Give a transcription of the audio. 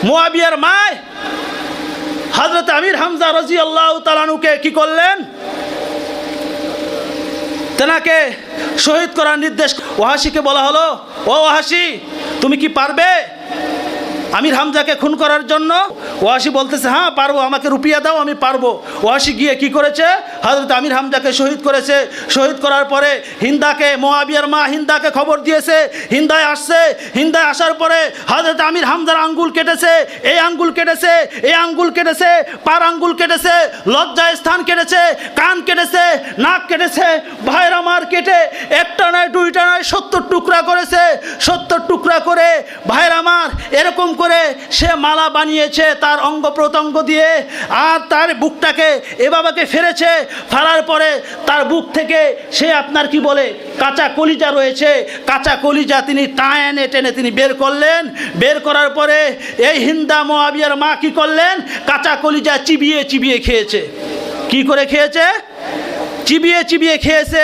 মুআবিয়ার মা হযরত আমির হামজা রাদিয়াল্লাহু তাআলা আনহুকে কি করলেন, তেনাকে শহীদ করার নির্দেশ। ওয়াহাশিকে বলা হলো, ও ওয়াহাশি তুমি কি পারবে আমির হামজাকে খুন করার জন্য? ওয়াহাশি বলতেছে হ্যাঁ পারবো, আমাকে রুপিয়া দাও আমি পারবো। ওয়াহাশি গিয়ে কি করেছে, হযরত আমির হামজাকে শহীদ করেছে। শহীদ করার পরে হিন্দাকে, মুআবিয়ার মা হিন্দাকে খবর দিয়েছে। হিন্দায় আসছে। হিন্দায় আসার পরে হযরত আমির হামজার আঙ্গুল কেটেছে, এই আঙ্গুল কেটেছে, এই আঙ্গুল কেটেছে, পার আঙ্গুল কেটেছে, লজ্জা স্থান কেটেছে, কান কেটেছে, নাক কেটেছে। ভাইয়ের আমার কেটে একটা নয় দুইটা নয় 70 টুকরা করেছে। 70 টুকরা করে ভাইয়ের আমার এরকম করে সে মালা বানিয়েছে তার অঙ্গ প্রত্যঙ্গ দিয়ে, আর তার বুকটাকে এভাবে ফেলেছে। ফেলার পরে তার বুক থেকে সে আপনার কি বলে কাঁচা কলিজা রয়েছে, কাঁচা কলিজা তিনি টানে টেনে তিনি বের করলেন। বের করার পরে এই হিন্দা মুআবিয়ার মা কি করলেন, কাঁচা কলিজা চিবিয়ে চিবিয়ে খেয়েছে। কি করে খেয়েছে? চিবিয়ে চিবিয়ে খেয়েছে।